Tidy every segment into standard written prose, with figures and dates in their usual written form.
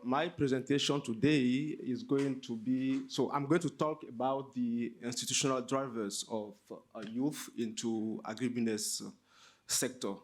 my presentation today is going to be, so I'm going to talk about the institutional drivers of youth into agribusiness sector.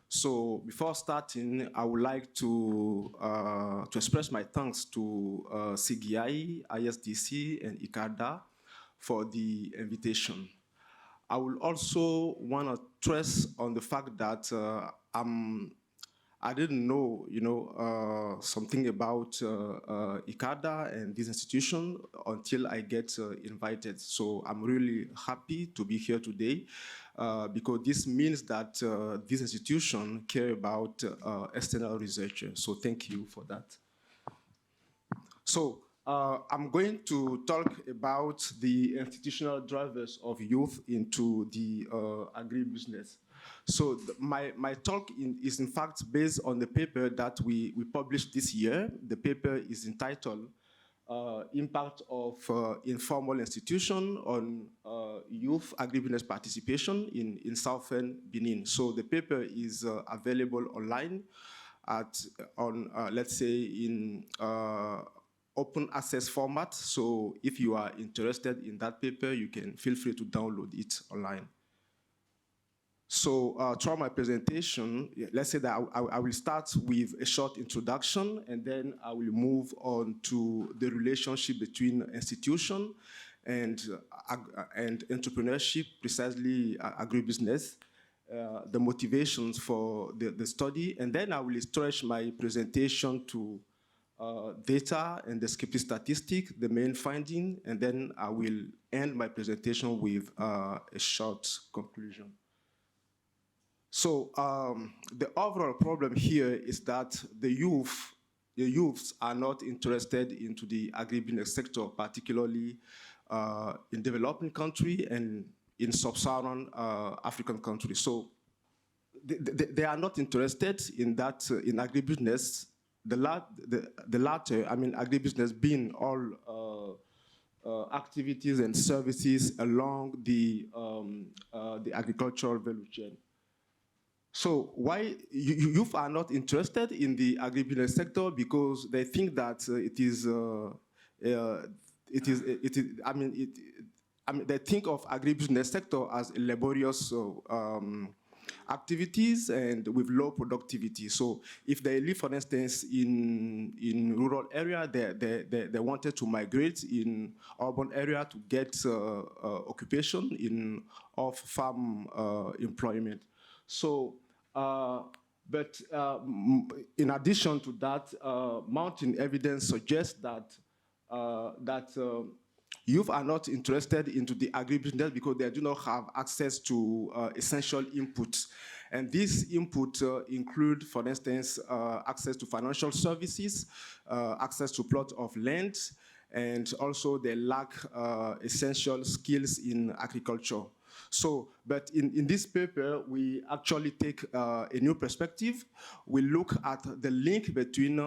So before starting, I would like to express my thanks to CGI, ISDC, and ICADA for the invitation. I will also want to stress on the fact that I didn't know, something about ICADA and this institution until I get invited. So I'm really happy to be here today because this means that this institution care about external researchers. So thank you for that. So I'm going to talk about the institutional drivers of youth into the agribusiness. So my talk is in fact based on the paper that we published this year. The paper is entitled Impact of Informal Institution on Youth Agribusiness Participation in Southern Benin. So the paper is available online let's say in open access format. So if you are interested in that paper, you can feel free to download it online. So throughout my presentation, let's say that I will start with a short introduction, and then I will move on to the relationship between institution and entrepreneurship, precisely agribusiness, the motivations for the study, and then I will stretch my presentation to data and descriptive statistics, the main finding, and then I will end my presentation with a short conclusion. So the overall problem here is that the youths are not interested into the agribusiness sector, particularly in developing countries and in sub-Saharan African countries. So they are not interested in that in agribusiness. The latter, I mean, agribusiness being all activities and services along the agricultural value chain. So why youth are not interested in the agribusiness sector? Because they think that they think of agribusiness sector as a laborious activities and with low productivity. So if they live, for instance, in rural area, they wanted to migrate in urban area to get occupation in off-farm employment. So, but in addition to that, mounting evidence suggests that youth are not interested into the agribusiness because they do not have access to essential inputs. And these inputs include, for instance, access to financial services, access to plot of land, and also they lack essential skills in agriculture. So, but in this paper, we actually take a new perspective. We look at the link between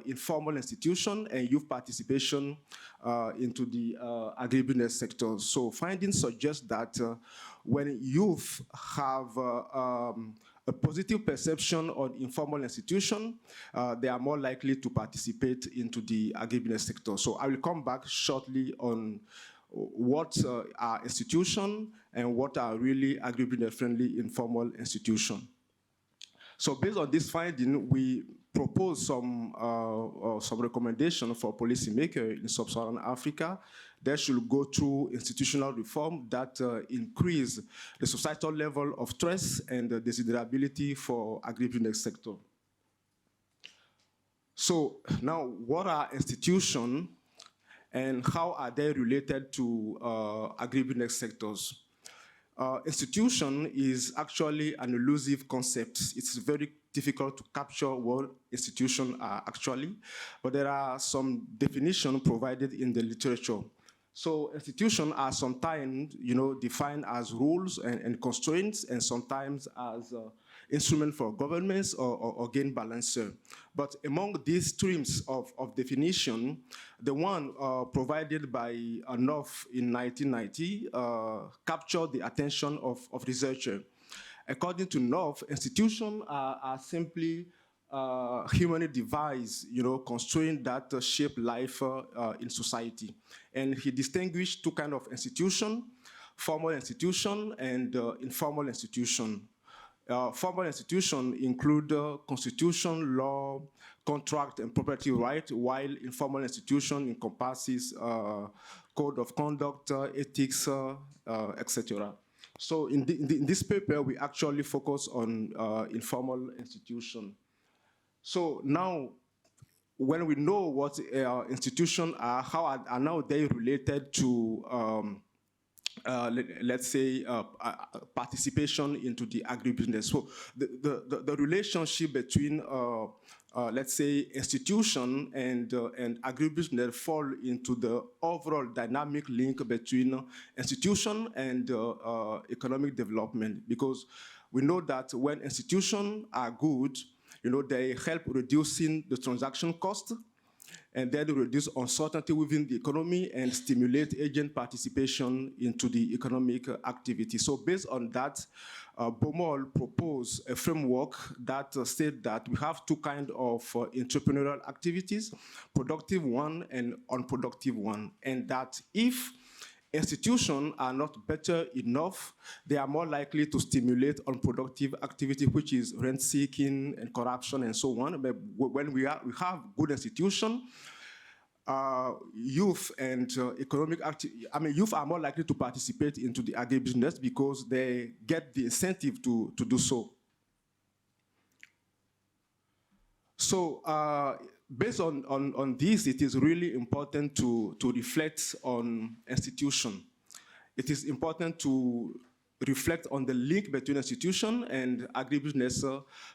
informal institution and youth participation into the agribusiness sector. So findings suggest that when youth have a positive perception on informal institution, they are more likely to participate into the agribusiness sector. So I will come back shortly on what are institutions and what are really agribusiness-friendly informal institutions. So based on this finding, we propose some recommendations for policymakers in sub-Saharan Africa that should go through institutional reform that increase the societal level of trust and the desirability for agribusiness sector. So now, what are institutions and how are they related to agribusiness sectors? Institution is actually an elusive concept. It's very difficult to capture what institutions are actually, but there are some definitions provided in the literature. So institutions are sometimes, defined as rules and constraints, and sometimes as instrument for governments or gain balancer. But among these streams of definition, the one provided by Knopf in 1990 captured the attention of researchers. According to Knopf, institutions are simply humanly devised, constraints that shape life in society. And he distinguished two kinds of institution: formal institution and informal institution. Formal institutions include constitution, law, contract, and property right, while informal institution encompasses code of conduct, ethics, etc. So in this paper, we actually focus on informal institution. So now, when we know what institutions are, how are now they related to let's say, participation into the agribusiness. So the relationship between, let's say, institution and agribusiness fall into the overall dynamic link between institution and economic development, because we know that when institutions are good, they help reducing the transaction cost, and then reduce uncertainty within the economy and stimulate agent participation into the economic activity. So based on that, Baumol proposed a framework that said that we have two kinds of entrepreneurial activities: productive one and unproductive one, and that if institutions are not better enough, they are more likely to stimulate unproductive activity, which is rent-seeking and corruption and so on. But when we have good institutions, youth and youth are more likely to participate into the agribusiness because they get the incentive to do so. So based on this, it is really important to reflect on institution. It is important to reflect on the link between institution and agribusiness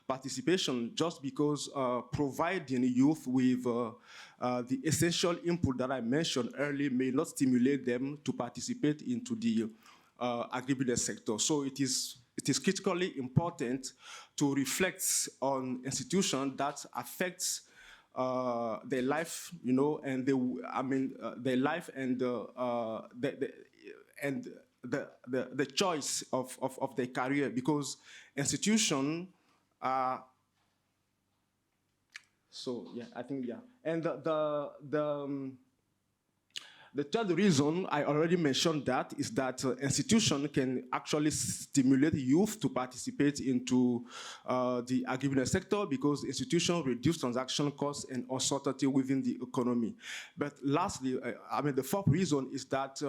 participation, just because providing youth with the essential input that I mentioned earlier may not stimulate them to participate into the agribusiness sector. So it is critically important to reflect on institutions that affects their life, and their life and the choice of their career, because institutions are. So yeah, I think yeah, and the third reason I already mentioned that is that institutions can actually stimulate youth to participate into the agribusiness sector, because institutions reduce transaction costs and uncertainty within the economy. But lastly, the fourth reason is that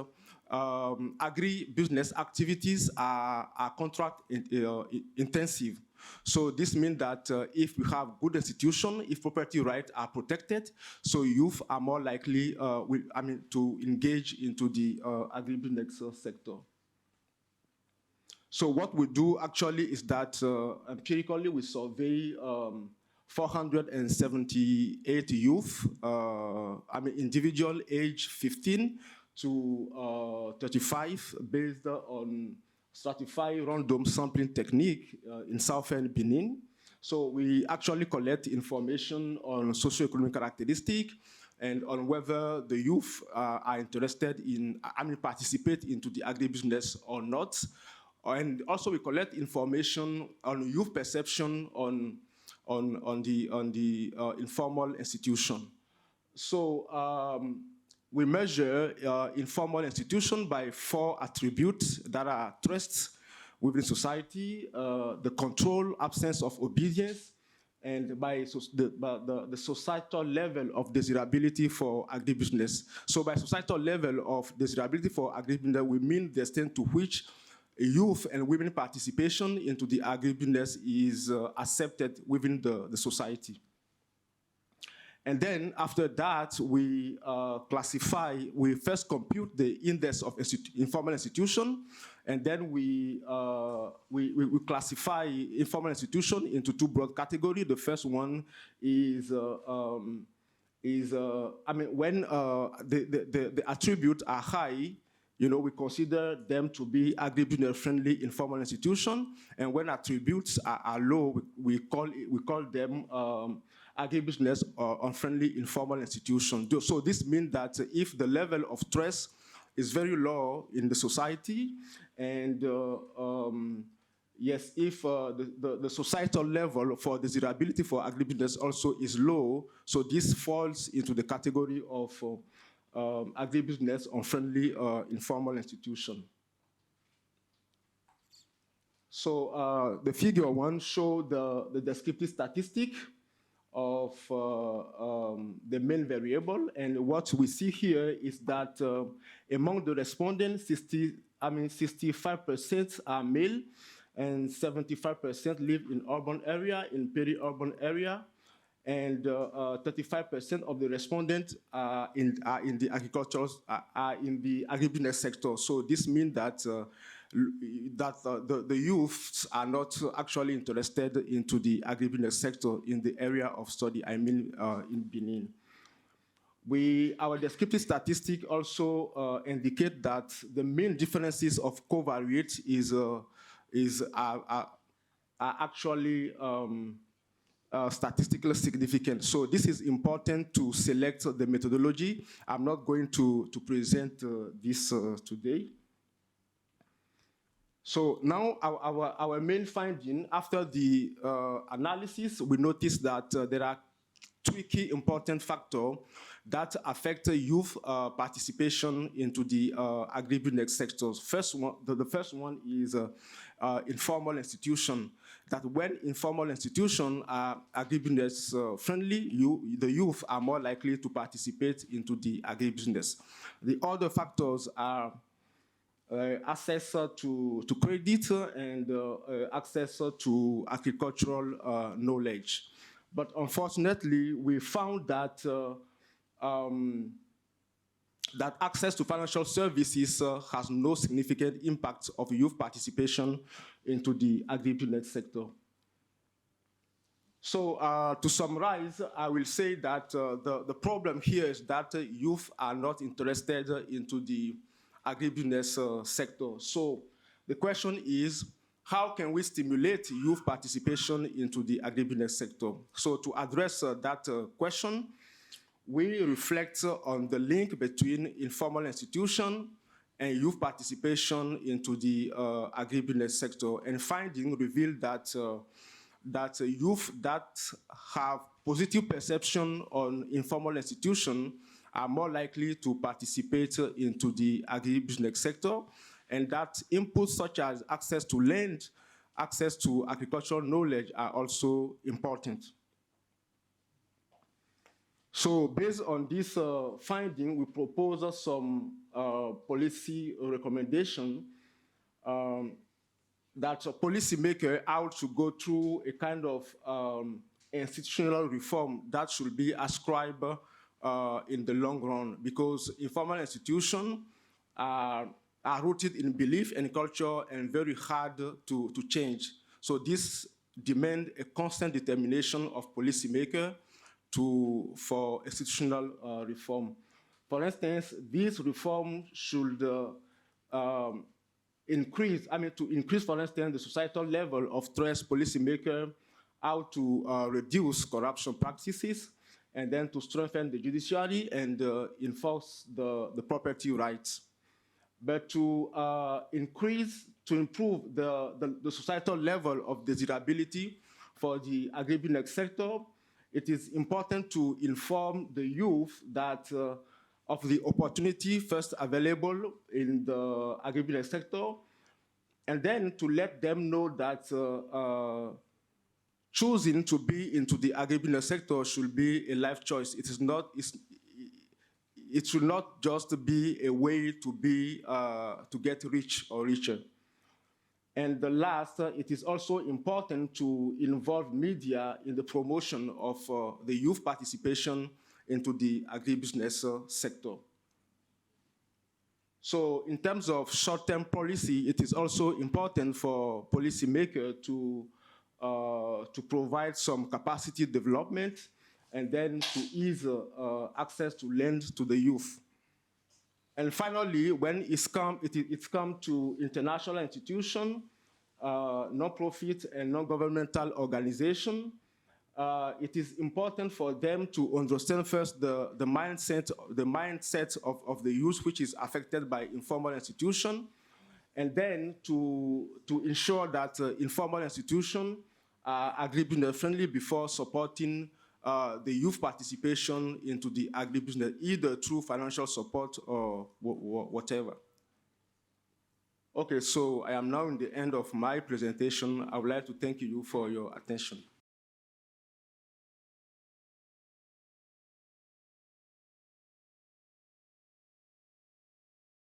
agribusiness activities are contract intensive. So this means that if we have good institutions, if property rights are protected, so youth are more likely to engage into the agribusiness sector. So what we do actually is that empirically we survey 478 youth, individual age 15 to 35, based on stratified random sampling technique in southern Benin. So we actually collect information on socioeconomic characteristics and on whether the youth are interested in, participate into the agribusiness or not. And also we collect information on youth perception on the informal institution. So we measure informal institutions by 4 attributes that are trust within society, the control, absence of obedience, and by the societal level of desirability for agribusiness. So by societal level of desirability for agribusiness, we mean the extent to which youth and women participation into the agribusiness is accepted within the society. And then after that, we we first compute the index of informal institution, and then we classify informal institution into 2 broad categories. The first one is when the attributes are high, we consider them to be agribusiness-friendly informal institution, and when attributes are low, we call them agribusiness or unfriendly informal institution. So this means that if the level of trust is very low in the society, and yes, if the societal level for desirability for agribusiness also is low, so this falls into the category of agribusiness unfriendly informal institution. So the figure one shows the descriptive statistic of the main variable, and what we see here is that among the respondents, 65% are male, and 75% live in urban area, in peri-urban area, and 35% of the respondents are in the agribusiness sector. So this means that the youths are not actually interested into the agribusiness sector in the area of study, I mean in Benin. Our descriptive statistics also indicate that the main differences of covariate are actually statistically significant. So this is important to select the methodology. I'm not going to present this today. So now our main finding after the analysis, we noticed that there are three key important factors that affect youth participation into the agribusiness sectors. The first one is informal institution. That when informal institutions are agribusiness friendly, the youth are more likely to participate into the agribusiness. The other factors are access to credit and access to agricultural knowledge. But unfortunately, we found that that access to financial services has no significant impact of youth participation into the agribusiness sector. So to summarize, I will say that the problem here is that youth are not interested into the agribusiness sector. So the question is, how can we stimulate youth participation into the agribusiness sector? So to address that question, we reflect on the link between informal institution and youth participation into the agribusiness sector. And findings reveal that that youth that have positive perception on informal institution are more likely to participate into the agribusiness sector, and that inputs such as access to land, access to agricultural knowledge are also important. So based on this finding, we propose some policy recommendation that a policymaker ought to go through a kind of institutional reform that should be ascribed in the long run, because informal institutions are rooted in belief and culture and very hard to change. So this demands a constant determination of policymakers for institutional reform. For instance, this reform should increase, for instance, the societal level of trust policymakers, how to reduce corruption practices, and then to strengthen the judiciary and enforce the property rights. But to improve the societal level of desirability for the agribusiness sector, it is important to inform the youth that of the opportunity first available in the agribusiness sector, and then to let them know that choosing to be into the agribusiness sector should be a life choice. It should not just be a way to get rich or richer. And the last, it is also important to involve media in the promotion of the youth participation into the agribusiness sector. So in terms of short-term policy, it is also important for policymakers to provide some capacity development and then to ease access to land to the youth. And finally, when it's come to international institutions, non-profit and non-governmental organizations, it is important for them to understand first the mindset of the youth which is affected by informal institutions, and then to ensure that informal institutions are agribusiness friendly before supporting the youth participation into the agribusiness, either through financial support or whatever. Okay, so I am now in the end of my presentation. I would like to thank you for your attention.